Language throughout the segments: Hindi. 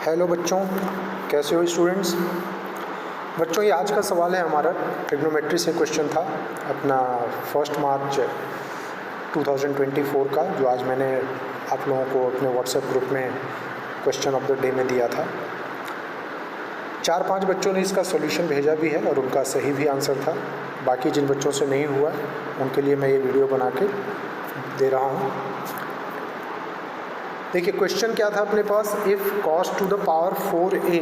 हेलो बच्चों, कैसे हो स्टूडेंट्स। बच्चों ये आज का सवाल है हमारा, ट्रिग्नोमेट्री से क्वेश्चन था अपना 1 मार्च 2024 का, जो आज मैंने आप लोगों को अपने व्हाट्सएप ग्रुप में क्वेश्चन ऑफ द डे में दिया था। 4-5 बच्चों ने इसका सॉल्यूशन भेजा भी है और उनका सही भी आंसर था। बाकी जिन बच्चों से नहीं हुआ उनके लिए मैं ये वीडियो बना के दे रहा हूँ। देखिए क्वेश्चन क्या था अपने पास, if cos to the power 4a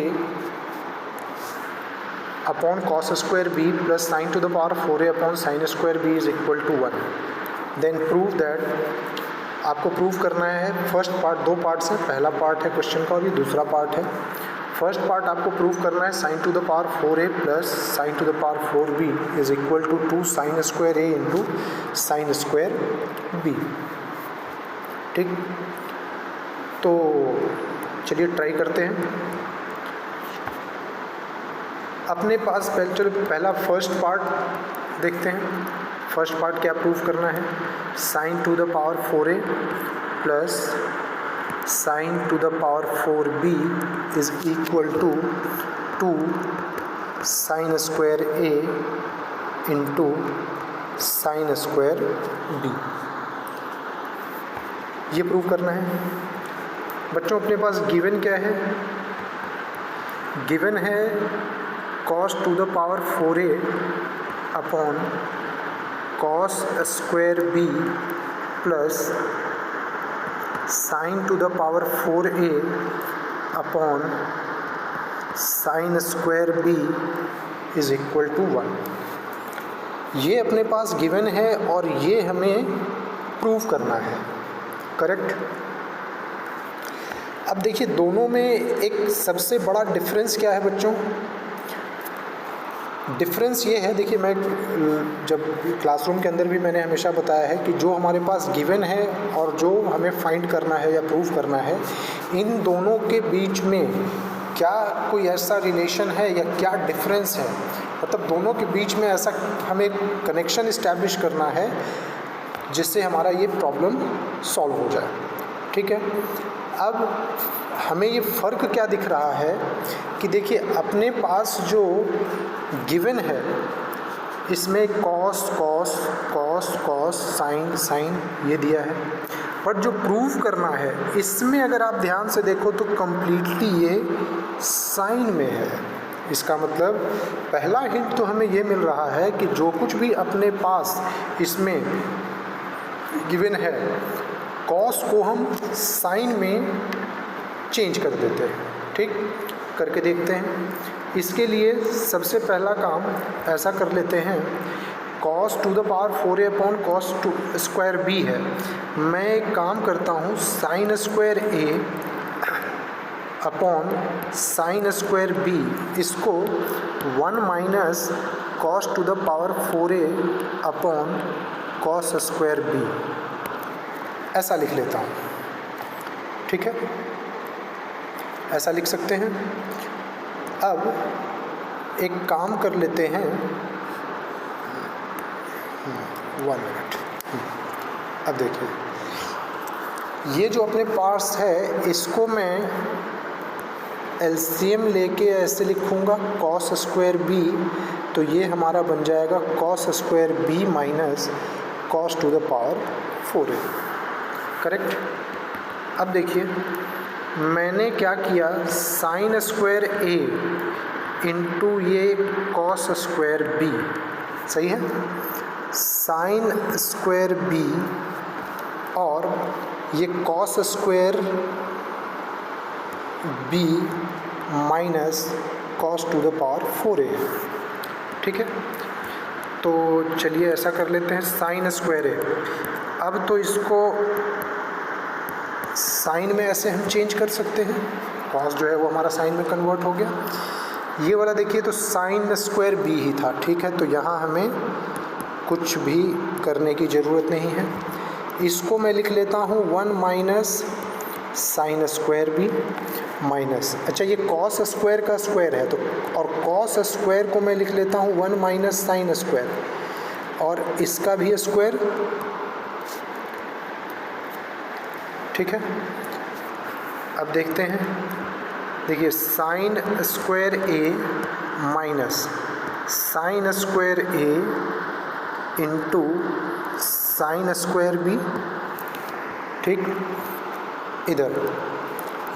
upon cos square b plus sine to the power 4a upon sine square b is equal to 1, then prove that. आपको प्रूव करना है फर्स्ट पार्ट, 2 पार्ट्स है, पहला पार्ट है क्वेश्चन का और ये दूसरा पार्ट है। फर्स्ट पार्ट आपको प्रूव करना है sine to the power 4a plus sine to the power 4b is equal to 2 sine square a into sine square b। ठीक, तो चलिए ट्राई करते हैं। अपने पास पहला फर्स्ट पार्ट देखते हैं। फर्स्ट पार्ट क्या प्रूव करना है, sine to the power 4a plus sine to the power 4b is equal to 2 sine square a into sine square b। ये प्रूव करना है। बच्चों अपने पास गिवन क्या है, गिवन है cos to the power 4a upon cos square b plus sine to the power 4a upon sine square b is equal to 1। ये अपने पास गिवन है और ये हमें प्रूव करना है, करेक्ट। अब देखिए दोनों में एक सबसे बड़ा डिफरेंस क्या है बच्चों, डिफरेंस ये है, देखिए मैं जब क्लासरूम के अंदर भी मैंने हमेशा बताया है कि जो हमारे पास गिवन है और जो हमें फाइंड करना है या प्रूव करना है, इन दोनों के बीच में क्या कोई ऐसा रिलेशन है या क्या डिफरेंस है, मतलब दोनों के बीच में ऐसा हमें कनेक्शन इस्टेब्लिश करना है जिससे हमारा ये प्रॉब्लम सॉल्व हो जाए। ठीक है, अब हमें ये फ़र्क क्या दिख रहा है कि देखिए अपने पास जो गिवन है इसमें cos cos cos cos sine sine ये दिया है, बट जो प्रूव करना है इसमें अगर आप ध्यान से देखो तो कम्प्लीटली ये साइन में है। इसका मतलब पहला हिंट तो हमें ये मिल रहा है कि जो कुछ भी अपने पास इसमें गिवन है, कॉस को हम साइन में चेंज कर देते हैं। ठीक, करके देखते हैं। इसके लिए सबसे पहला काम ऐसा कर लेते हैं, cos two the power 4a upon cos two square b है। मैं एक काम करता हूँ, sign square a upon sine square b, इसको 1 minus cos two the power 4a upon cos square b ऐसा लिख लेता हूँ। ठीक है, ऐसा लिख सकते हैं। अब एक काम कर लेते हैं, 1 मिनट। अब देखिए ये जो अपने पास है इसको मैं एलसीएम लेके ऐसे लिखूँगा, कॉस स्क्वायर b, तो ये हमारा बन जाएगा cos square b minus cos two the power 4a, correct. अब देखिए मैंने क्या किया, साइन स्क्वायर a इंटू ये कॉस स्क्वायर b, सही है, साइन स्क्वायर b और ये cos square b minus cos two the power 4a। ठीक है, तो चलिए ऐसा कर लेते हैं, साइन स्क्वायर a। अब तो इसको साइन में ऐसे हम चेंज कर सकते हैं, कॉस जो है वो हमारा साइन में कन्वर्ट हो गया। ये वाला देखिए तो साइन स्क्वायर b ही था। ठीक है, तो यहाँ हमें कुछ भी करने की ज़रूरत नहीं है। इसको मैं लिख लेता हूँ 1 minus sine square b minus, अच्छा ये कॉस स्क्वायर का स्क्वायर है तो, और कॉस स्क्वायर को मैं लिख लेता हूँ 1 माइनस साइन स्क्वायर, और इसका भी स्क्वायर। ठीक है, अब देखते हैं देखिए sign square a minus sine square a into sine square B, ठीक। इधर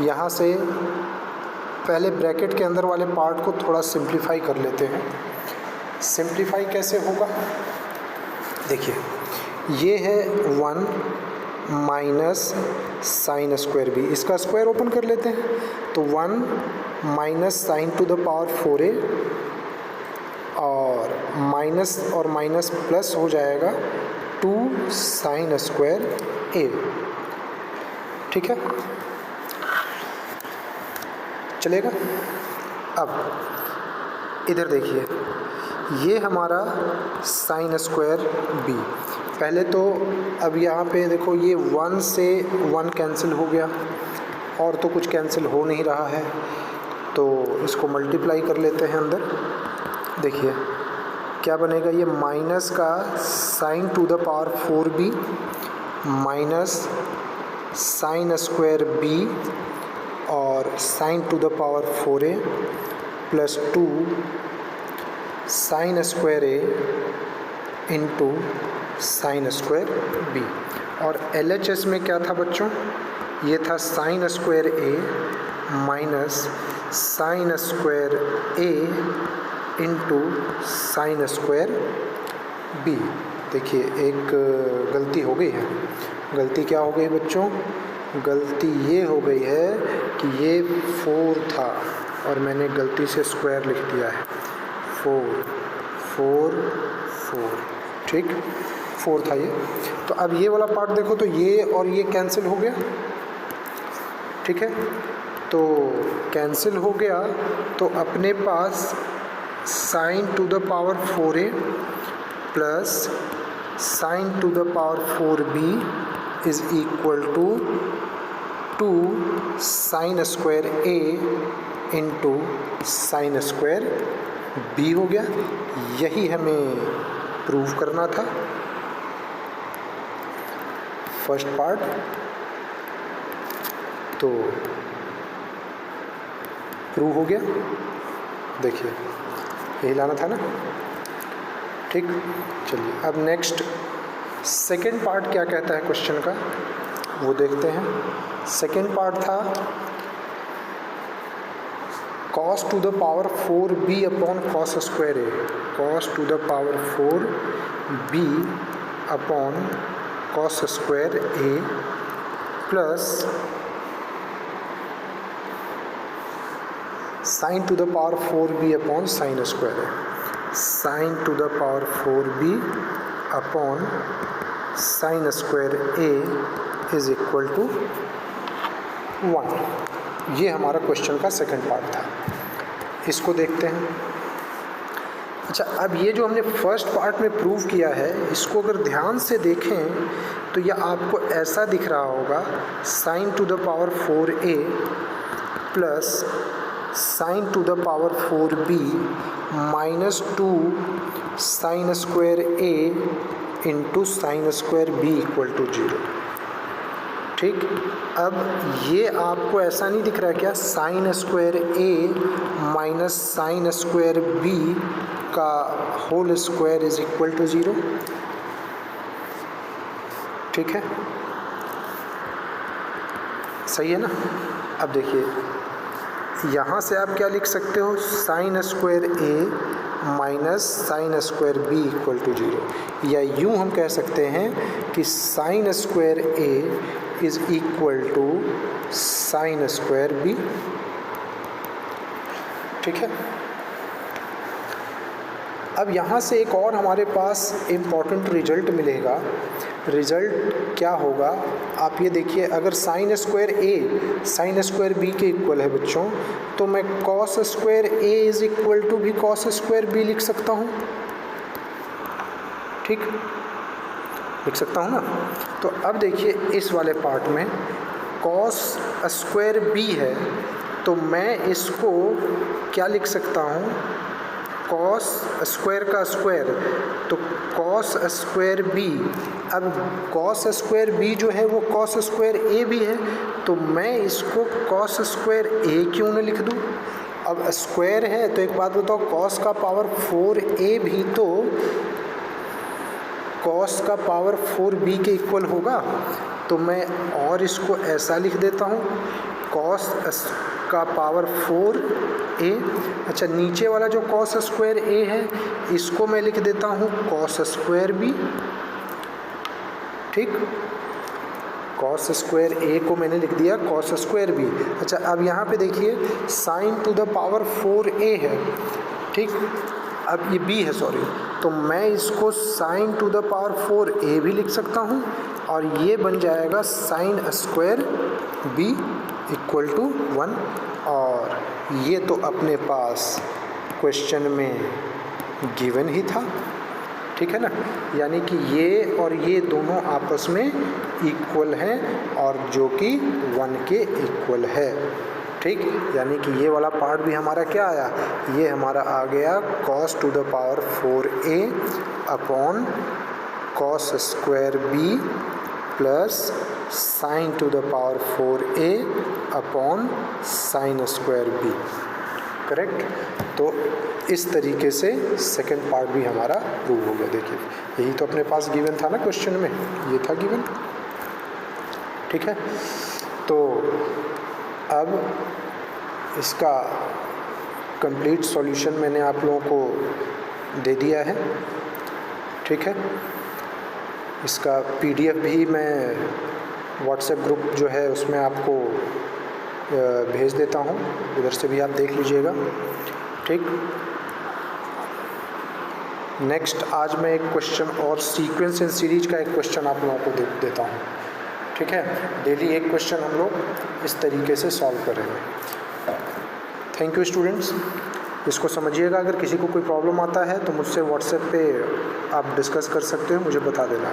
यहाँ से पहले ब्रैकेट के अंदर वाले पार्ट को थोड़ा सिंप्लीफाई कर लेते हैं। सिंप्लीफाई कैसे होगा, देखिए ये है 1 माइनस साइन स्क्वायर बी, इसका स्क्वायर ओपन कर लेते हैं, तो 1 minus sign to the power 4a और माइनस प्लस हो जाएगा 2 साइन स्क्वायर a, ठीक है, चलेगा। अब इधर देखिए ये हमारा साइन स्क्वायर बी, पहले तो अब यहाँ पे देखो ये 1 से 1 कैंसिल हो गया और तो कुछ कैंसिल हो नहीं रहा है, तो इसको मल्टीप्लाई कर लेते हैं अंदर। देखिए क्या बनेगा, ये माइनस का sine to the power 4b minus sine square b और sine to the power 4a plus 2 sine square a into sine square b. और LHS में क्या था बच्चों, ये था sine square a minus sine square a into sine square b. देखिए एक गलती हो गई है। गलती क्या हो गई बच्चों, गलती ये हो गई है कि ये 4 था और मैंने गलती से स्क्वायर लिख दिया है, 4 4 4, ठीक, 4 था ये। तो अब ये वाला पार्ट देखो तो ये और ये कैंसिल हो गया, ठीक है, तो कैंसिल हो गया, तो अपने पास sine to the power 4a plus sine to the power 4b is equal to 2 sine square a into sine square b हो गया। यही हमें प्रूव करना था, फर्स्ट पार्ट। तो प्रूव हो गया, देखिए यही लाना था ना, ठीक। चलिए अब नेक्स्ट सेकेंड पार्ट क्या कहता है क्वेश्चन का, वो देखते हैं। सेकेंड पार्ट था cos to the power 4b upon cos square A, cos to the power 4b upon cos square A plus sine to the power 4b upon sine square A, sine to the power 4b upon sine square A is equal to 1। ये हमारा क्वेश्चन का सेकंड पार्ट था, इसको देखते हैं। अच्छा, अब ये जो हमने फर्स्ट पार्ट में प्रूव किया है, इसको अगर ध्यान से देखें तो यह आपको ऐसा दिख रहा होगा, sine to the power 4a plus sine to the power 4b minus 2 sine square a into sine square b equal to 0, ठीक। अब ये आपको ऐसा नहीं दिख रहा क्या, sine square a minus sine square b का whole square is equal to 0, ठीक है, सही है ना। अब देखिए यहाँ से आप क्या लिख सकते हो, sine square a minus sine square b equal to 0, या यूँ हम कह सकते हैं कि sine square a is equal to sine square b, ठीक है। अब यहाँ से एक और हमारे पास इम्पॉर्टेंट रिजल्ट मिलेगा। रिजल्ट क्या होगा, आप ये देखिए, अगर sine square a sine square b के इक्वल है बच्चों, तो मैं cos square a is equal to भी कॉस स्क्वायर b लिख सकता हूँ, ठीक, लिख सकता हूँ ना। तो अब देखिए इस वाले पार्ट में कॉस स्क्वायर b है, तो मैं इसको क्या लिख सकता हूँ, कॉस स्क्वायर का स्क्वायर, तो कॉस स्क्वायर बी। अब कॉस स्क्वायर बी जो है वो कॉस स्क्वायर ए भी है, तो मैं इसको कॉस स्क्वायर ए क्यों न लिख दूँ। अब स्क्वायर है तो एक बात बताओ, कॉस का पावर 4a भी तो कॉस का पावर 4b के इक्वल होगा। तो मैं और इसको ऐसा लिख देता हूँ, कॉस का पावर 4a। अच्छा, नीचे वाला जो कॉस स्क्वायर a है इसको मैं लिख देता हूँ कॉस स्क्वायर b। ठीक, कॉस स्क्वायर a को मैंने लिख दिया कॉस स्क्वायर b। अच्छा, अब यहाँ पे देखिए sign to the power 4a है। ठीक, अब ये b है, सॉरी, तो मैं इसको sign to the power 4a भी लिख सकता हूँ और ये बन जाएगा sine square b equal to 1। और ये तो अपने पास क्वेश्चन में गिवन ही था। ठीक है ना, यानी कि ये और ये दोनों आपस में इक्वल हैं और जो कि 1 के इक्वल है। ठीक, यानी कि ये वाला पार्ट भी हमारा क्या आया, ये हमारा आ गया cos two the power 4a upon cos square b plus sine to the power 4a upon sine square b। Correct. तो इस तरीके से सेकंड पार्ट भी हमारा प्रूव हो गया। देखिए, यही तो अपने पास गिवन था ना क्वेश्चन में, ये था गिवन। ठीक है, तो अब इसका कंप्लीट सॉल्यूशन मैंने आप लोगों को दे दिया है। ठीक है, इसका पीडीएफ भी मैं व्हाट्सएप ग्रुप जो है उसमें आपको भेज देता हूँ, उधर से भी आप देख लीजिएगा। ठीक, नेक्स्ट आज मैं एक क्वेश्चन और सीक्वेंस एंड सीरीज का एक क्वेश्चन आप लोगों को देता हूँ। ठीक है, डेली एक क्वेश्चन हम लोग इस तरीके से सॉल्व करेंगे। थैंक यू स्टूडेंट्स, इसको समझिएगा। अगर किसी को कोई प्रॉब्लम आता है तो मुझसे व्हाट्सएप पे आप डिस्कस कर सकते हो, मुझे बता देना।